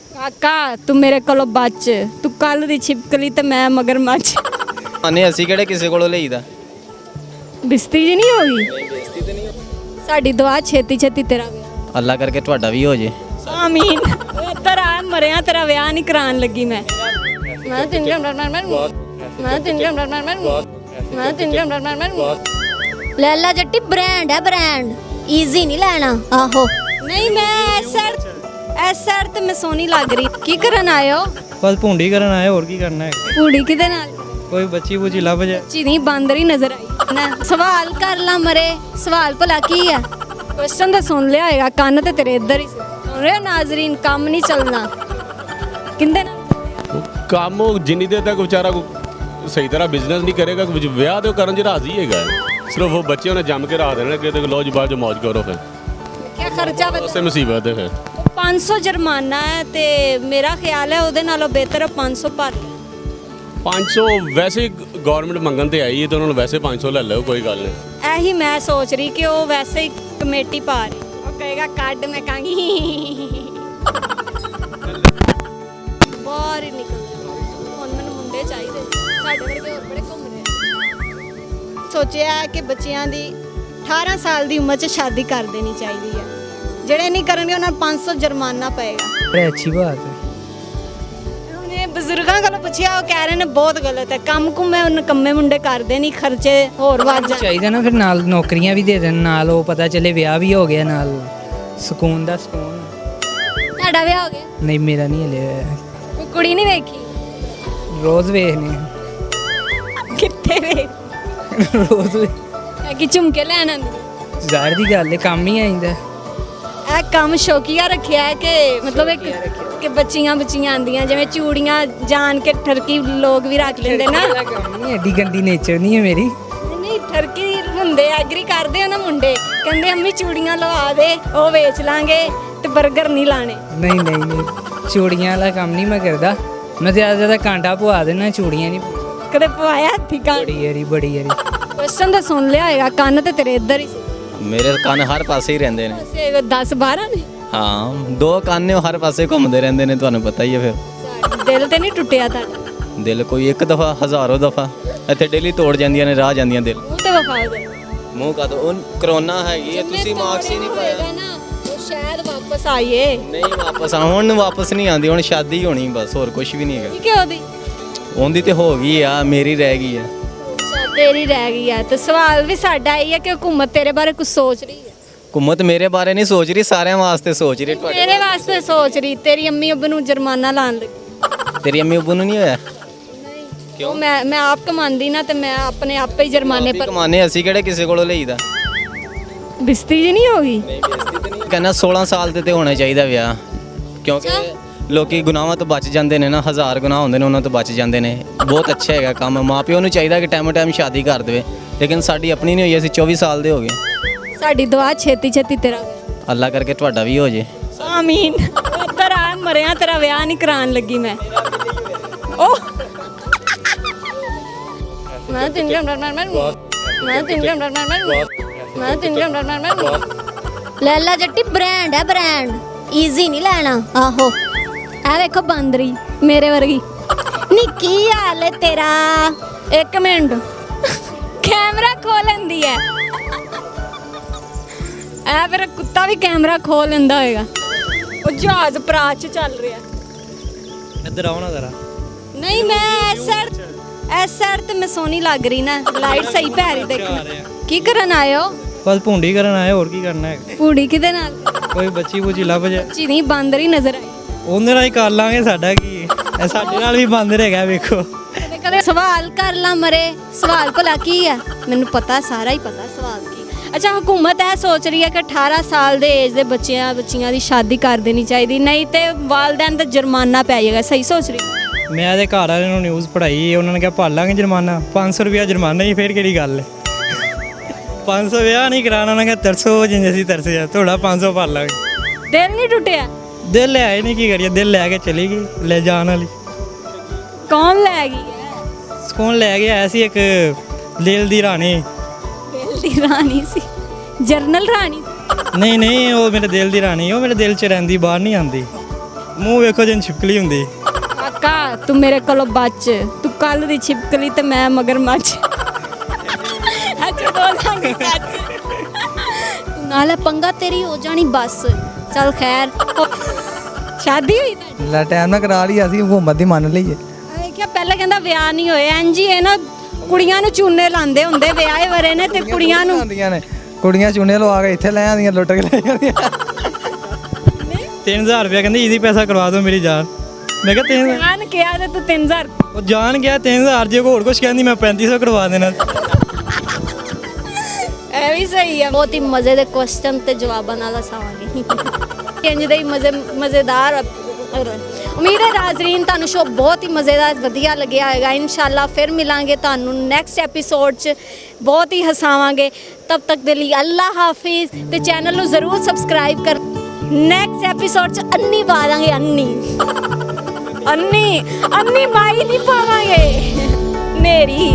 ਕਾਕਾ ਤੂੰ ਮੇਰੇ ਕੋਲੋਂ ਬਚ, ਤੂੰ ਕੱਲ ਦੀ ਛਿਪਕਲੀ ਤੇ ਮੈਂ ਮਗਰਮੱਛ। ਆਨੇ ਅਸੀਂ ਕਿਹੜੇ ਕਿਸੇ ਕੋਲੋਂ ਲਈਦਾ। ਬਿਸਤੀ ਜੀ ਨਹੀਂ ਹੋਗੀ ਸਾਡੀ ਦੁਆ ਛੇਤੀ ਛੇਤੀ ਤੇਰਾ ਵਿਆਹ। ਅੱਲਾ ਕਰਕੇ ਤੁਹਾਡਾ ਵੀ ਹੋ ਜੇ। ਆਮੀਨ। ਤੇਰਾ ਮਰਿਆ ਤੇਰਾ ਵਿਆਹ ਨਹੀਂ ਕਰਾਉਣ ਲੱਗੀ ਮੈਂ ਲੈਲਾ ਜੱਟੀ ਬ੍ਰਾਂਡ ਹੈ, ਬ੍ਰਾਂਡ ਈਜ਼ੀ ਨਹੀਂ ਲੈਣਾ। ਆਹੋ ਨਹੀਂ ਮੈਂ ਐਸ ਸਾਈਡ ਤੇ ਮੈਂ ਸੋਹਣੀ ਲੱਗ ਰਹੀ। ਕੀ ਕਰਨ ਆਏ ਹੋ? ਬਸ ਭੁੰਡੀ ਕਰਨ ਆਏ, ਹੋਰ ਕੀ ਕਰਨਾ ਹੈ। ਕੁੜੀ ਕਿਹਦੇ ਨਾਲ? ਕੋਈ ਬੱਚੀ ਬੁੱਚੀ ਲੱਭ ਜਾ। ਬੱਚੀ ਨਹੀਂ ਬਾਂਦਰ ਹੀ ਨਜ਼ਰ ਆਈ ਨਾ। ਸਵਾਲ ਕਰ ਲਾ ਮਰੇ, ਸਵਾਲ ਭਲਾ ਕੀ ਆ? ਕੁਐਸਚਨ ਤਾਂ ਸੁਣ ਲਿਆ ਹੋਏਗਾ, ਕੰਨ ਤੇ ਤੇਰੇ ਇੱਧਰ ਹੀ ਸੀ। ਸੁਣ ਰਹੇ ਹੋ ਨਾਜ਼ਰੀਨ, ਕੰਮ ਨਹੀਂ ਚੱਲਣਾ। ਕਿੰਦੇ ਨਾਲ ਕੰਮ ਉਹ ਜਿੰਨੀ ਦੇਰ ਤੱਕ ਵਿਚਾਰਾ ਸਹੀ ਤਰ੍ਹਾਂ ਬਿਜ਼ਨਸ ਨਹੀਂ ਕਰੇਗਾ, ਕੁਝ ਵਿਆਹ ਤੇ ਉਹ ਕਰਨ 'ਚ ਰਾਜ਼ੀ ਹੈਗਾ। ਸਿਰਫ ਉਹ ਬੱਚੇ ਉਹਨੇ ਜੰਮ ਕੇ ਰੱਖ ਦੇਣੇ ਕਿ ਤੇ ਲੋ ਜੀ ਬਾਅਦ 'ਚ ਮौज ਕਰੋ। ਫਿਰ ਕੀ ਖਰਚਾ ਉਸੇ ਮੁਸੀਬਤ ਹੈ। ਫਿਰ 500 ਜੁਰਮਾਨਾ ਹੈ ਤੇ ਮੇਰਾ ਖਿਆਲ ਹੈ ਉਹਦੇ ਨਾਲੋਂ ਬਿਹਤਰ 500 ਭਰ ਲੈ। 500 ਵੈਸੇ ਗਵਰਨਮੈਂਟ ਮੰਗਣ ਤੇ ਆਈ ਹੈ, ਤੇ ਉਹਨਾਂ ਨੂੰ ਵੈਸੇ 500 ਲੈ ਲਓ, ਕੋਈ ਗੱਲ ਨਹੀਂ। ਇਹੀ ਮੈਂ ਸੋਚ ਰਹੀ ਕਿ ਉਹ ਵੈਸੇ ਹੀ ਕਮੇਟੀ ਪਾ ਰਹੀ। ਉਹ ਕਹੇਗਾ ਕੱਢ, ਮੈਂ ਕਹਾਂਗੀ ਬਾਹਰ ਹੀ ਨਿਕਲ ਜਾ। ਹੁਣ ਮੈਨੂੰ ਮੁੰਡੇ ਚਾਹੀਦੇ, ਸਾਡੇ ਵਰਗੇ ਹੋਰ ਬੜੇ ਘੁੰਮ ਰਹੇ ਆ। ਸੋਚਿਆ ਕਿ ਬੱਚਿਆਂ ਦੀ 18 ਸਾਲ ਦੀ ਉਮਰ 'ਚ ਸ਼ਾਦੀ ਕਰ ਦੇਣੀ ਚਾਹੀਦੀ ਹੈ। ਜਿਹੜੇ ਨਹੀਂ ਕਰਨਗੇ ਉਹਨਾਂ ਨੂੰ 500 ਜੁਰਮਾਨਾ ਪਏਗਾ। ਬੜੀ ਅੱਛੀ ਬਾਤ ਹੈ। ਉਹਨੇ ਬਜ਼ੁਰਗਾਂ ਕੋਲੋਂ ਪੁੱਛਿਆ, ਉਹ ਕਹਿ ਰਹੇ ਨੇ ਬਹੁਤ ਗਲਤ ਹੈ। ਕੰਮ ਕੁੰਮੇ ਉਹ ਨਕੰਮੇ ਮੁੰਡੇ ਕਰਦੇ ਨਹੀਂ, ਖਰਚੇ ਹੋਰ ਵੱਧ ਜਾਂਦੇ। ਚਾਹੀਦਾ ਨਾ ਫਿਰ ਨਾਲ ਨੌਕਰੀਆਂ ਵੀ ਦੇ ਦੇਣ, ਨਾਲ ਉਹ ਪਤਾ ਚੱਲੇ ਵਿਆਹ ਵੀ ਹੋ ਗਿਆ, ਨਾਲ ਸਕੂਨ ਦਾ ਸਕੂਨ। ਤੁਹਾਡਾ ਵਿਆਹ ਹੋ ਗਿਆ? ਨਹੀਂ ਮੇਰਾ ਨਹੀਂ ਹਲੇ ਹੋਇਆ। ਕੋਈ ਕੁੜੀ ਨਹੀਂ ਵੇਖੀ? ਰੋਜ਼ ਵੇਖਨੇ ਕਿੱਥੇ ਵੇਖ? ਰੋਜ਼ ਕਿ ਝੁਮਕੇ ਲੈਣ ਆਂਦੀ? ਜ਼ਾਹਰ ਦੀ ਗੱਲ ਹੈ, ਕੰਮ ਹੀ ਆਈਦਾ। ਇਹ ਕੰਮ ਸ਼ੌਕੀਆ ਰੱਖਿਆ ਹੈ ਕਿ ਮਤਲਬ ਇੱਕ ਕਿ ਬੱਚੀਆਂ ਆਂਦੀਆਂ ਜਿਵੇਂ ਚੂੜੀਆਂ ਜਾਣ ਕੇ ਠਰਕੀ ਲੋਕ ਵੀ ਰੱਖ ਲੈਂਦੇ ਨਾ। ਕੰਮ ਨਹੀਂ, ਐਡੀ ਗੰਦੀ ਨੇਚਰ ਨਹੀਂ ਹੈ ਮੇਰੀ। ਨਹੀਂ ਠਰਕੀ ਹੁੰਦੇ ਐਗਰੀ ਕਰਦੇ ਹੋ ਨਾ ਮੁੰਡੇ, ਕਹਿੰਦੇ ਅੰਮੀ ਚੂੜੀਆਂ ਲਵਾ ਦੇ, ਉਹ ਵੇਚ ਲਾਂਗੇ ਤੇ 버ਗਰ ਨਹੀਂ ਲਾਣੇ। ਨਹੀਂ ਨਹੀਂ ਨਹੀਂ, ਚੂੜੀਆਂ ਵਾਲਾ ਕੰਮ ਨਹੀਂ ਮੈਂ ਕਰਦਾ। ਮੈਂ ਜ਼ਿਆਦਾ ਕਾਂਟਾ ਪਵਾ ਦੇਣਾ, ਚੂੜੀਆਂ ਨਹੀਂ। ਕਦੇ ਪਵਾਇਆ ਹੱਥੀ ਕੰਨ? ਬੜੀ ਯਾਰੀ ਕੁਐਸਚਨ ਤਾਂ ਸੁਣ ਲਿਆ ਹੋਏਗਾ, ਕੰਨ ਤੇ ਤੇਰੇ ਇੱਧਰ ਹੀ ਸੀ। ਮੇਰੇ ਕੰਨ ਹਰ ਪਾਸੇ ਹੀ ਰਹਿੰਦੇ ਨੇ। 10 12 ਨੇ। ਹਾਂ, 2 ਕੰਨ ਨੇ, ਉਹ ਹਰ ਪਾਸੇ ਘੁੰਮਦੇ ਰਹਿੰਦੇ ਨੇ, ਤੁਹਾਨੂੰ ਪਤਾ ਹੀ ਹੈ। ਫਿਰ ਦਿਲ ਤੇ ਨਹੀਂ ਟੁੱਟਿਆ ਤੁਹਾਡਾ? ਦਿਲ ਕੋਈ ਇੱਕ ਦਫਾ, ਹਜ਼ਾਰੋਂ ਦਫਾ ਇੱਥੇ ਡੇਲੀ ਤੋੜ ਜਾਂਦੀਆਂ ਨੇ, ਰਾਹ ਜਾਂਦੀਆਂ ਦਿਲ। ਮੂੰਹ ਤੇ ਵਿਖਾ ਦੇ। ਮੂੰਹ ਕਾ ਉਹ ਕਰੋਨਾ ਹੈਗੀ ਹੈ, ਤੁਸੀਂ ਮਾਰਕਸ ਹੀ ਨਹੀਂ ਪਾਇਆ ਨਾ, ਉਹ ਸ਼ਾਇਦ ਵਾਪਸ ਆਈਏ। ਨਹੀਂ ਵਾਪਸ ਆ, ਹੁਣ ਵਾਪਸ ਨਹੀਂ ਆਉਂਦੀ। ਹੁਣ ਸ਼ਾਦੀ ਹੋਣੀ ਬਸ, ਹੋਰ ਕੁਝ ਵੀ ਨਹੀਂ ਹੈਗਾ। ਕੀ ਕਿ ਉਹਦੀ ਉਹਦੀ ਤੇ ਹੋ ਗਈ ਆ, ਮੇਰੀ ਰਹਿ ਗਈ ਆ। ਅੱਛਾ ਤੇਰੀ ਰਹਿ ਗਈ ਆ। ਤੇ ਸਵਾਲ ਵੀ ਸਾਡਾ ਹੀ ਹੈ ਕਿ ਹਕੂਮਤ ਤੇਰੇ ਬਾਰੇ ਕੁਝ ਸੋਚ ਰਹੀ ਹੈ? ਹਕੂਮਤ ਮੇਰੇ ਬਾਰੇ ਨਹੀਂ ਸੋਚ ਰਹੀ, ਸਾਰਿਆਂ ਵਾਸਤੇ ਸੋਚ ਰਹੀ। ਤੇਰੇ ਵਾਸਤੇ ਸੋਚ ਰਹੀ। ਤੇਰੀ ਅੰਮੀ ਅੱਬੂ ਨੂੰ ਜੁਰਮਾਨਾ ਲਾਣ ਲੱਗੀ। ਤੇਰੀ ਅੰਮੀ ਅੱਬੂ ਨੂੰ ਨਹੀਂ ਹੋਇਆ? ਕਿਉਂ? ਮੈਂ ਆਪ ਕਮਾਉਂਦੀ ਨਾ, ਤੇ ਮੈਂ ਆਪਣੇ ਆਪੇ ਹੀ ਜੁਰਮਾਨੇ ਪਰ ਕਮਾਨੇ, ਅਸੀਂ ਕਿਹੜੇ ਕਿਸੇ ਕੋਲੋਂ ਲਈਦਾ। ਬਿਸਤੀ ਜੀ ਨਹੀਂ ਹੋਗੀ? ਕਹਿੰਦਾ 16 ਸਾਲ ਤੇ ਹੋਣਾ ਚਾਹੀਦਾ ਵਿਆਹ, ਕਿਉਂਕਿ ਲੋਕੀ ਗੁਨਾਹਾਂ ਤੋਂ ਬਚ ਜਾਂਦੇ ਨੇ ਨਾ। 1000 ਗੁਨਾਹ ਹੁੰਦੇ ਨੇ, ਉਹਨਾਂ ਤੋਂ ਬਚ ਜਾਂਦੇ ਨੇ। ਬਹੁਤ ਅੱਛਾ ਹੈਗਾ ਕੰਮ। ਮਾਪਿਓ ਨੂੰ ਚਾਹੀਦਾ ਕਿ ਟਾਈਮ ਸ਼ਾਦੀ ਕਰ ਦੇਵੇ, ਲੇਕਿਨ ਸਾਡੀ ਆਪਣੀ ਨਹੀਂ ਹੋਈ। ਅਸੀਂ 24 ਸਾਲ ਦੇ ਹੋ ਗਏ। ਸਾਡੀ ਦੁਆ ਛੇਤੀ ਛੇਤੀ ਤੇਰਾ ਵਿਆਹ। ਅੱਲਾ ਕਰਕੇ ਤੁਹਾਡਾ ਵੀ ਹੋ ਜੇ। ਆਮੀਨ। ਤੇਰਾ ਮਰਿਆ ਤੇਰਾ ਵਿਆਹ ਨਹੀਂ ਕਰਾਉਣ ਲੱਗੀ ਮੈਂ। ਉਹ ਲੈਲਾ ਜੱਟੀ ਬ੍ਰਾਂਡ ਹੈ, ਬ੍ਰਾਂਡ ਈਜ਼ੀ ਨਹੀਂ ਲੈਣਾ। ਆਹੋ ਇਹ ਵੇਖੋ ਬਾਂਦਰੀ ਮੇਰੇ ਵਰਗੀ। ਨੀ ਕੀ ਹਾਲ ਹੈ ਤੇਰਾ? ਇੱਕ ਮਿੰਟ, ਕੈਮਰਾ ਖੋਲ ਲੈਂਦੀ ਹੈ। ਐ ਫਿਰ ਕੁੱਤਾ ਵੀ ਕੈਮਰਾ ਖੋਲ ਲੈਂਦਾ ਹੋਏਗਾ। ਉਹ ਜਹਾਜ਼ ਪ੍ਰਾਚ ਚੱਲ ਰਿਹਾ। ਇੱਧਰ ਆਓ ਨਾ ਜ਼ਰਾ। ਨਹੀਂ ਮੈਂ ਇਸ ਸਾਈਡ ਤੇ ਮੈਂ ਸੋਹਣੀ ਲੱਗ ਰਹੀ ਨਾ, ਲਾਈਟ ਸਹੀ ਪੈ ਰਹੀ। ਦੇਖ ਕੀ ਕਰਨ ਆਏ ਹੋ? ਬਸ ਭੁੰਡੀ ਕਰਨ ਆਏ, ਹੋਰ ਕੀ ਕਰਨਾ ਹੈ। ਕੁੜੀ ਕਿਹਦੇ ਨਾਲ? ਕੋਈ ਬੱਚੀ ਬੁੱਚੀ ਲੱਭ ਜਾ। ਬੱਚੀ ਨਹੀਂ ਬਾਂਦਰ ਹੀ ਨਜ਼ਰ ਆਈ। ਉਹਦੇ ਨਾਲ ਹੀ ਕਰ ਲਾਂਗੇ, ਸਾਡਾ ਕੀ ਹੈ। ਸਾਡੇ ਨਾਲ ਵੀ ਬਾਂਦਰ ਹੈਗਾ, ਵੇਖੋ। ਕਦੇ ਕਦੇ ਸਵਾਲ ਕਰ ਲਾ ਮਰੇ, ਸਵਾਲ ਭਲਾ ਕੀ ਆ? ਮੈਨੂੰ ਪਤਾ, ਸਾਰਾ ਹੀ ਪਤਾ ਸਵਾਲ ਕੀ। ਅੱਛਾ ਹਕੂਮਤ ਇਹ ਸੋਚ ਰਹੀ ਹੈ ਕਿ 18 ਸਾਲ ਦੇ ਏਜ ਦੇ ਬੱਚਿਆਂ ਦੀ ਸ਼ਾਦੀ ਕਰ ਦੇਣੀ ਚਾਹੀਦੀ, ਨਹੀਂ ਤੇ ਵਾਲਿदैन ਦਾ ਜੁਰਮਾਨਾ ਪੈ ਜਾਏਗਾ। ਸਹੀ ਸੋਚ ਰਹੀ? ਮੈਂ ਤੇ ਘਰ ਵਾਲਿਆਂ ਨੂੰ ਨਿਊਜ਼ ਪੜ੍ਹਾਈ, ਉਹਨਾਂ ਨੇ ਕਿਹਾ ਭਰ ਲਾਂਗੇ ਜੁਰਮਾਨਾ। 500 ਰੁਪਇਆ ਜੁਰਮਾਨਾ ਹੀ, ਫੇਰ ਕਿਹੜੀ ਗੱਲ ਹੈ। 500 ਵਿਆਹ ਨਹੀਂ ਕਰਾਉਣਾ, ਉਹਨਾਂ ਕਿਹਾ ਤਰਸੋ ਜਿੰਨੇ ਅਸੀਂ ਤਰਸ ਜਾ, ਥੋੜਾ 500 ਭਰ ਲਾਂਗੇ। ਦਿਲ ਨਹੀਂ ਟੁੱਟਿਆ? ਦਿਲ ਲੈ ਆਏ ਨਹੀਂ, ਕੀ ਕਰੀਏ। ਦਿਲ ਲੈ ਕੇ ਚਲੀ ਗਈ, ਲੈ ਜਾਣ ਵਾਲੀ। ਕੌਣ ਲੈ ਗਈ ਹੈ? ਸਕੂਨ ਲੈ ਕੇ ਆਇਆ ਸੀ ਇੱਕ ਦਿਲ ਦੀ ਰਾਣੀ। ਦਿਲ ਦੀ ਰਾਣੀ ਸੀ? ਜਰਨਲ ਰਾਣੀ? ਨਹੀਂ ਉਹ ਮੇਰੇ ਦਿਲ ਦੀ ਰਾਣੀ, ਉਹ ਮੇਰੇ ਦਿਲ 'ਚ ਰਹਿੰਦੀ, ਬਾਹਰ ਨਹੀਂ ਆਉਂਦੀ। ਮੂੰਹ ਵੇਖੋ ਜਿੰਨ ਛਿਪਕਲੀ ਹੁੰਦੀ। ਕਾਕਾ ਤੂੰ ਮੇਰੇ ਕੋਲੋਂ ਬਚ, ਤੂੰ ਕੱਲ ਦੀ ਛਿਪਕਲੀ ਤੇ ਮੈਂ ਮਗਰਮੱਛ। ਅੱਛਾ ਬੋਲਾਂਗੇ ਸੱਚ। ਤੂੰ ਨਾਲੇ ਪੰਗਾ ਤੇਰੀ ਹੋ ਜਾਣੀ ਬਸ। ਚੱਲ ਖੈਰ। ਸ਼ਾਦੀ ਹੋਈ ਤੁਹਾਡੀ? ਲੈ ਟਾਈਮ ਨਾਲ ਕਰਾ ਲਈ, ਅਸੀਂ ਹੁਕੂਮਤ ਦੀ ਮੰਨ ਲਈਏ। ਵੇਖਿਆ ਪਹਿਲਾਂ ਕਹਿੰਦਾ ਵਿਆਹ ਨਹੀਂ ਹੋਏ। ਇੰਜ ਹੀ ਇਹ ਨਾ ਕੁੜੀਆਂ ਨੂੰ ਚੂਨੇ ਲਾਉਂਦੇ ਹੁੰਦੇ, ਵਿਆਹੇ ਵਰੇ ਨੇ ਤੇ ਕੁੜੀਆਂ ਨੂੰ ਆਉਂਦੀਆਂ ਨੇ, ਕੁੜੀਆਂ ਚੂਨੇ ਲਵਾ ਕੇ ਇੱਥੇ ਲੈ ਆਉਂਦੀਆਂ, ਲੁੱਟ ਕੇ ਲੈ ਜਾਂਦੀਆਂ। 3000 ਰੁਪਇਆ ਕਹਿੰਦੀ ਇਹਦੀ ਪੈਸਾ ਕਰਵਾ ਦਿਓ ਮੇਰੀ ਜਾਨ। ਮੈਂ ਕਿਹਾ 3000 ਜਾਨ ਕਿਹਾ ਤੇ ਤੂੰ 3000 ਉਹ ਜਾਨ ਗਿਆ 3000, ਜੇ ਕੋਈ ਹੋਰ ਕੁਝ ਕਹਿੰਦੀ ਮੈਂ 3500 ਕਰਵਾ ਦੇਣਾ। ਇਹ ਵੀ ਸਹੀ ਆ। ਬਹੁਤ ਹੀ ਮਜ਼ੇ ਦੇ ਕੁਐਸਚਨ ਤੇ ਜਵਾਬਾਂ ਨਾਲ ਹਸਾਵਾਂਗੇ। ਇੰਜ ਦੇ ਹੀ ਮਜ਼ੇਦਾਰ। ਉਮੀਦ ਹੈ ਨਾਜ਼ਰੀਨ ਤੁਹਾਨੂੰ ਸ਼ੋ ਬਹੁਤ ਹੀ ਮਜ਼ੇਦਾਰ ਵਧੀਆ ਲੱਗਿਆ ਹੋਵੇਗਾ। ਇਨਸ਼ਾਅੱਲਾ ਫਿਰ ਮਿਲਾਂਗੇ ਤੁਹਾਨੂੰ ਨੈਕਸਟ ਐਪੀਸੋਡ 'ਚ, ਬਹੁਤ ਹੀ ਹਸਾਵਾਂਗੇ। ਤਬ ਤੱਕ ਦੇ ਲਈ ਅੱਲਾ ਹਾਫਿਜ਼ ਤੇ ਚੈਨਲ ਨੂੰ ਜ਼ਰੂਰ ਸਬਸਕ੍ਰਾਈਬ ਕਰ। ਨੈਕਸਟ ਐਪੀਸੋਡ 'ਚ ਅੰਨੀ ਪਾ ਦਾਂਗੇ, ਅੰਨੀ ਮਾਈ ਨਹੀਂ ਪਾਵਾਂਗੇ, ਨੇਰੀ।